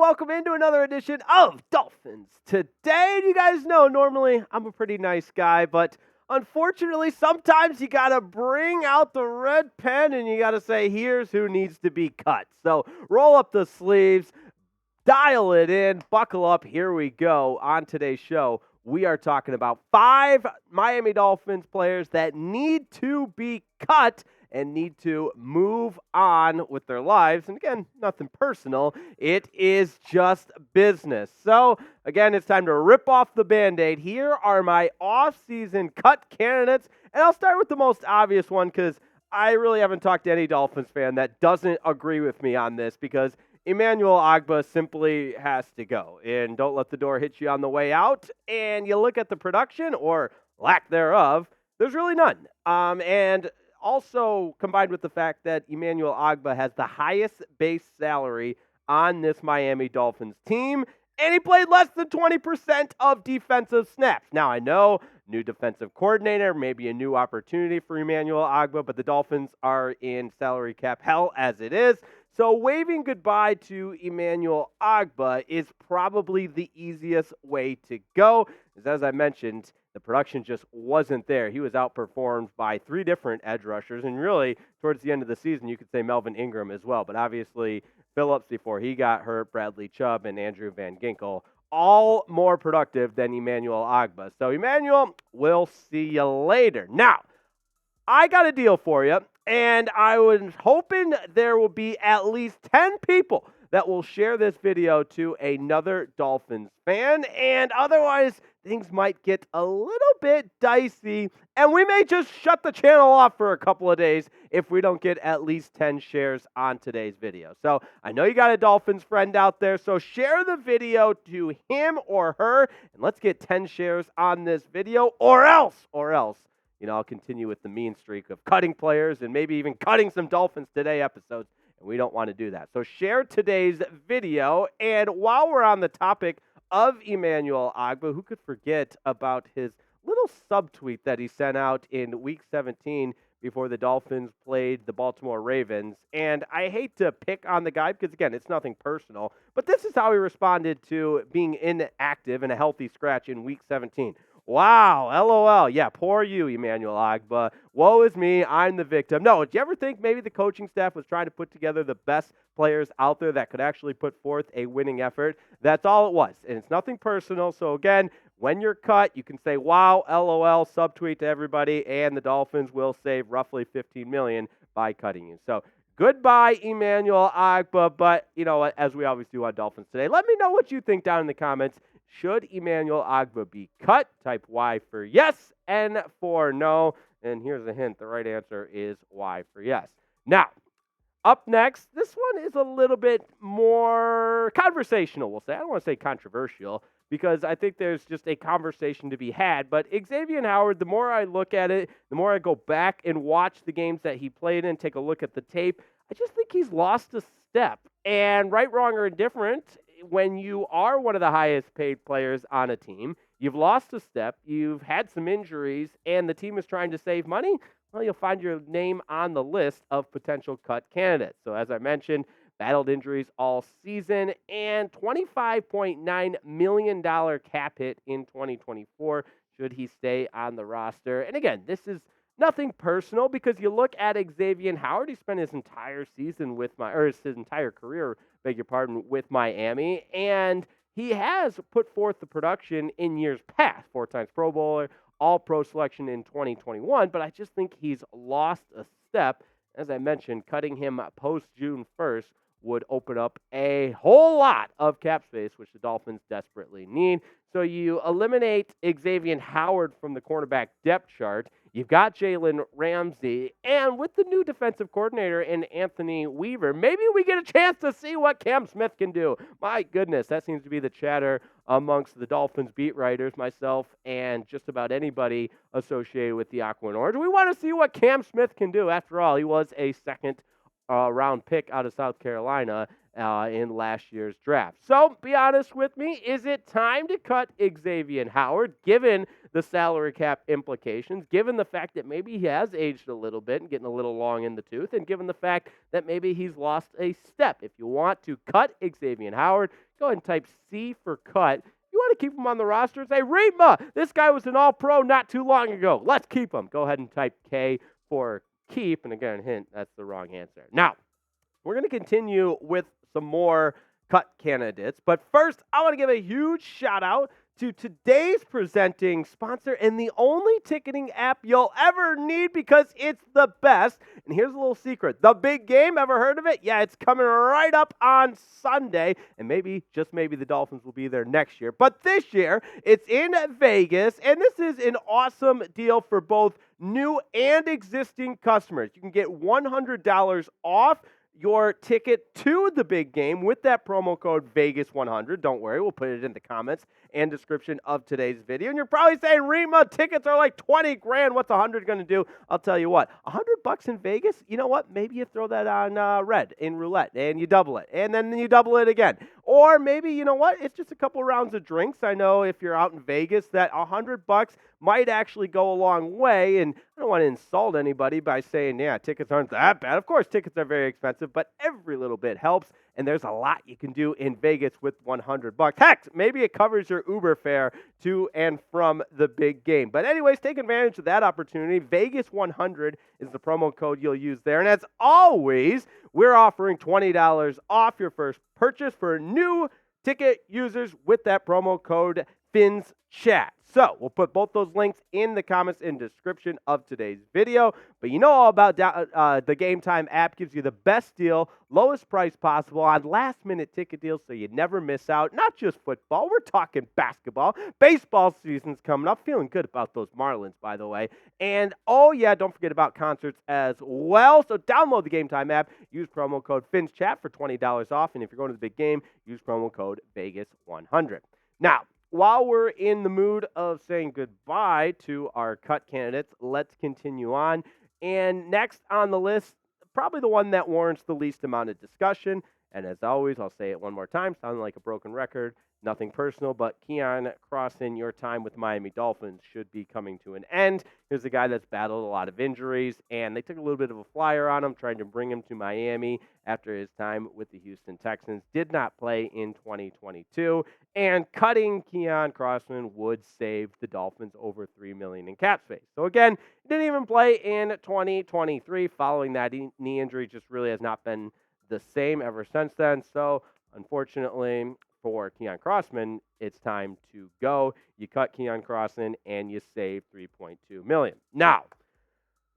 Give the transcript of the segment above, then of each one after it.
welcome into another edition of Dolphins Today. You guys know, normally I'm a pretty nice guy, but unfortunately, sometimes you got to bring out the red pen and you got to say, here's who needs to be cut. So roll up the sleeves, dial it in, buckle up. Here we go. On today's show, we are talking about 5 Miami Dolphins players that need to be cut and need to move on with their lives. And again, nothing personal. It is just business. So, again, it's time to rip off the Band-Aid. Here are my off-season cut candidates. And I'll start with the most obvious one because I really haven't talked to any Dolphins fan that doesn't agree with me on this, because Emmanuel Ogbah simply has to go. And don't let the door hit you on the way out. And you look at the production, or lack thereof, there's really none. And also combined with the fact that Emmanuel Ogbah has the highest base salary on this Miami Dolphins team, and he played less than 20% of defensive snaps. Now, I know, new defensive coordinator, maybe a new opportunity for Emmanuel Ogbah, but the Dolphins are in salary cap hell as it is. So waving goodbye to Emmanuel Ogbah is probably the easiest way to go. As I mentioned, the production just wasn't there. He was outperformed by 3 different edge rushers, and really, towards the end of the season, you could say Melvin Ingram as well. But obviously, Phillips before he got hurt, Bradley Chubb, and Andrew Van Ginkel, all more productive than Emmanuel Ogbah. So, Emmanuel, we'll see you later. Now, I got a deal for you, and I was hoping there will be at least 10 people that will share this video to another Dolphins fan, and otherwise things might get a little bit dicey, and we may just shut the channel off for a couple of days if we don't get at least 10 shares on today's video. So I know you got a Dolphins friend out there, so share the video to him or her, and let's get 10 shares on this video, or else, I'll continue with the mean streak of cutting players and maybe even cutting some Dolphins Today episodes. And we don't want to do that. So share today's video. And while we're on the topic of Emmanuel Ogbah, who could forget about his little subtweet that he sent out in Week 17 before the Dolphins played the Baltimore Ravens? And I hate to pick on the guy because, again, it's nothing personal. But this is how he responded to being inactive and a healthy scratch in Week 17. Wow, LOL. Yeah, poor you, Emmanuel Ogbah. Woe is me, I'm the victim. No, did you ever think maybe the coaching staff was trying to put together the best players out there that could actually put forth a winning effort? That's all it was, and it's nothing personal. So again, when you're cut, you can say, wow, LOL, subtweet to everybody, and the Dolphins will save roughly $15 million by cutting you. So goodbye, Emmanuel Ogbah, but you know what, as we always do on Dolphins Today, let me know what you think down in the comments. Should Emmanuel Ogbah be cut? Type Y for yes, N for no. And here's a hint. The right answer is Y for yes. Now, up next, this one is a little bit more conversational, we'll say. I don't want to say controversial, because I think there's just a conversation to be had. But Xavien Howard, the more I look at it, the more I go back and watch the games that he played in, take a look at the tape, I just think he's lost a step. And right, wrong, or indifferent, when you are one of the highest paid players on a team, you've lost a step, you've had some injuries, and the team is trying to save money, well, you'll find your name on the list of potential cut candidates. So as I mentioned, battled injuries all season, and $25.9 million cap hit in 2024 should he stay on the roster. And again, this is nothing personal, because you look at Xavien Howard, he spent his entire season with his entire career, with Miami, and he has put forth the production in years past, 4 times Pro Bowler, All-Pro selection in 2021, but I just think he's lost a step. As I mentioned, cutting him post-June 1st would open up a whole lot of cap space, which the Dolphins desperately need. So you eliminate Xavien Howard from the cornerback depth chart. You've got Jalen Ramsey, and with the new defensive coordinator in Anthony Weaver, maybe we get a chance to see what Cam Smith can do. My goodness, that seems to be the chatter amongst the Dolphins beat writers, myself, and just about anybody associated with the Aqua and Orange. We want to see what Cam Smith can do. After all, he was a second round pick out of South Carolina in last year's draft. So be honest with me. Is it time to cut Xavien Howard, given the salary cap implications, given the fact that maybe he has aged a little bit and getting a little long in the tooth, and given the fact that maybe he's lost a step? If you want to cut Xavien Howard, go ahead and type C for cut. You want to keep him on the roster and say, Riepma, this guy was an all-pro not too long ago. Let's keep him. Go ahead and type K for keep. And again, hint, that's the wrong answer. Now, we're going to continue with some more cut candidates. But first, I want to give a huge shout out to today's presenting sponsor and the only ticketing app you'll ever need because it's the best. And here's a little secret. The big game, ever heard of it? Yeah, it's coming right up on Sunday. And maybe, just maybe, the Dolphins will be there next year. But this year, it's in Vegas. And this is an awesome deal for both new and existing customers. You can get $100 off your ticket to the big game with that promo code Vegas100. Don't worry, we'll put it in the comments and description of today's video. And you're probably saying, Riepma, tickets are like 20 grand. What's 100 going to do? I'll tell you what, $100 in Vegas, you know what? Maybe you throw that on red in roulette and you double it, and then you double it again. Or maybe, you know what? It's just a couple rounds of drinks. I know if you're out in Vegas that $100 might actually go a long way. And I don't want to insult anybody by saying, yeah, tickets aren't that bad. Of course, tickets are very expensive, but every little bit helps. And there's a lot you can do in Vegas with $100. Heck, maybe it covers your Uber fare to and from the big game. But anyways, take advantage of that opportunity. Vegas100 is the promo code you'll use there. And as always, we're offering $20 off your first purchase for new ticket users with that promo code FINSCHAT. So we'll put both those links in the comments and description of today's video. But you know all about the Game Time app. Gives you the best deal, lowest price possible on last-minute ticket deals so you never miss out. Not just football. We're talking basketball. Baseball season's coming up. Feeling good about those Marlins, by the way. And, oh, yeah, don't forget about concerts as well. So download the Game Time app. Use promo code FINSCHAT for $20 off. And if you're going to the big game, use promo code Vegas100. Now, while we're in the mood of saying goodbye to our cut candidates, let's continue on. And next on the list, probably the one that warrants the least amount of discussion. And as always, I'll say it one more time, sounding like a broken record. Nothing personal, but Keion Crossen, your time with Miami Dolphins should be coming to an end. Here's a guy that's battled a lot of injuries, and they took a little bit of a flyer on him, trying to bring him to Miami after his time with the Houston Texans. Did not play in 2022, and cutting Keion Crossen would save the Dolphins over $3 million in cap space. So again, he didn't even play in 2023. Following that knee injury, just really has not been the same ever since then. So unfortunately, for Keion Crossen, it's time to go. You cut Keion Crossen and you save $3.2 million. Now,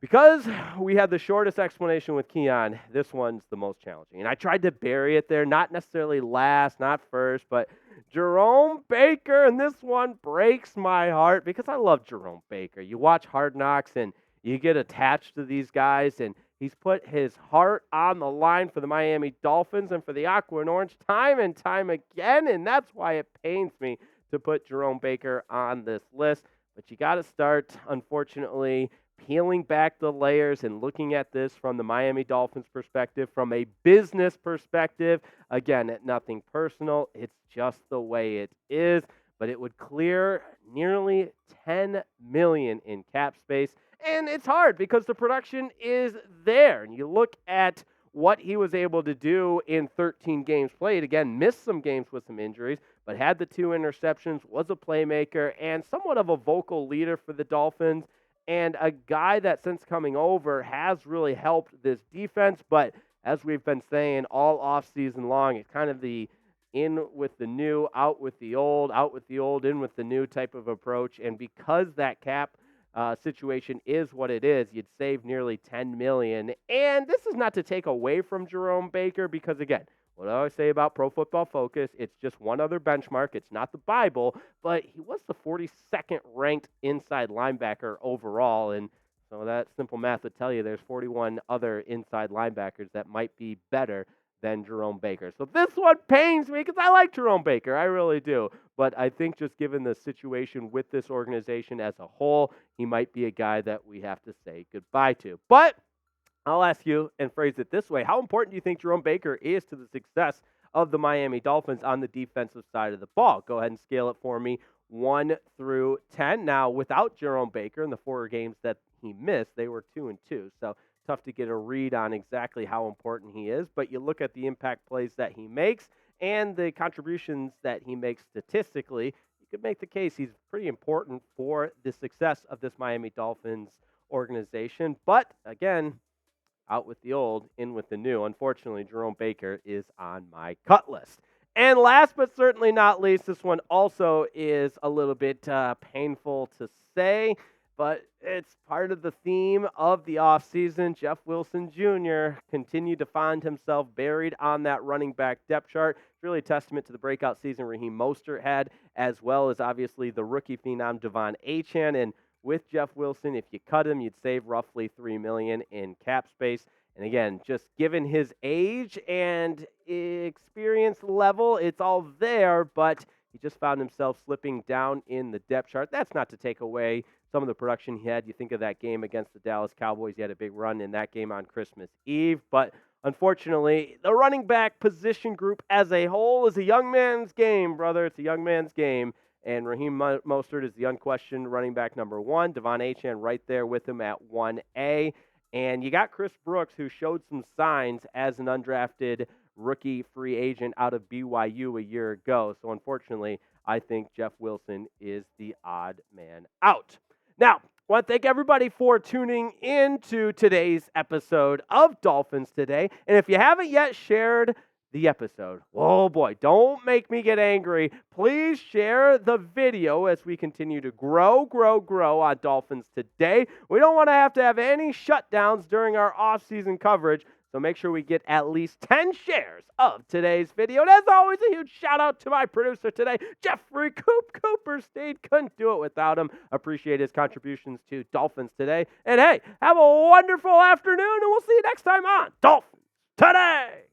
because we had the shortest explanation with Keion, this one's the most challenging. And I tried to bury it there, not necessarily last, not first, but Jerome Baker, and this one breaks my heart because I love Jerome Baker. You watch Hard Knocks and you get attached to these guys, and he's put his heart on the line for the Miami Dolphins and for the Aqua and Orange time and time again, and that's why it pains me to put Jerome Baker on this list. But you got to start, unfortunately, peeling back the layers and looking at this from the Miami Dolphins perspective, from a business perspective. Again, nothing personal. It's just the way it is. But it would clear nearly $10 million in cap space. And it's hard because the production is there. And you look at what he was able to do in 13 games played. Again, missed some games with some injuries, but had the 2 interceptions, was a playmaker, and somewhat of a vocal leader for the Dolphins. And a guy that since coming over has really helped this defense. But as we've been saying all offseason long, it's kind of the in with the new, out with the old, in with the new type of approach. And because that cap situation is what it is, you'd save nearly $10 million. And this is not to take away from Jerome Baker because, again, what I always say about Pro Football Focus, it's just one other benchmark. It's not the Bible, but he was the 42nd ranked inside linebacker overall. And so that simple math would tell you there's 41 other inside linebackers that might be better than Jerome Baker. So this one pains me because I like Jerome Baker. I really do. But I think just given the situation with this organization as a whole, he might be a guy that we have to say goodbye to. But I'll ask you and phrase it this way. How important do you think Jerome Baker is to the success of the Miami Dolphins on the defensive side of the ball? Go ahead and scale it for me 1 through 10. Now, without Jerome Baker in the 4 games that he missed, they were 2-2. So tough to get a read on exactly how important he is. But you look at the impact plays that he makes and the contributions that he makes statistically, you could make the case he's pretty important for the success of this Miami Dolphins organization. But again, out with the old, in with the new. Unfortunately, Jerome Baker is on my cut list. And last but certainly not least, this one also is a little bit painful to say, but it's part of the theme of the offseason. Jeff Wilson Jr. continued to find himself buried on that running back depth chart. It's really a testament to the breakout season Raheem Mostert had, as well as obviously the rookie phenom Devon Achane. And with Jeff Wilson, if you cut him, you'd save roughly $3 million in cap space. And again, just given his age and experience level, it's all there, but he just found himself slipping down in the depth chart. That's not to take away some of the production he had. You think of that game against the Dallas Cowboys. He had a big run in that game on Christmas Eve. But unfortunately, the running back position group as a whole is a young man's game, brother. It's a young man's game. And Raheem Mostert is the unquestioned running back number 1. Devon Achane right there with him at 1A. And you got Chris Brooks, who showed some signs as an undrafted rookie free agent out of BYU a year ago. So unfortunately, I think Jeff Wilson is the odd man out. Now, I want to thank everybody for tuning in to today's episode of Dolphins Today. And if you haven't yet shared the episode, oh boy, don't make me get angry. Please share the video as we continue to grow on Dolphins Today. We don't want to have any shutdowns during our off-season coverage, so make sure we get at least 10 shares of today's video. And as always, a huge shout out to my producer today, Jeffrey Cooperstein. Couldn't do it without him. Appreciate his contributions to Dolphins Today. And hey, have a wonderful afternoon, and we'll see you next time on Dolphins Today.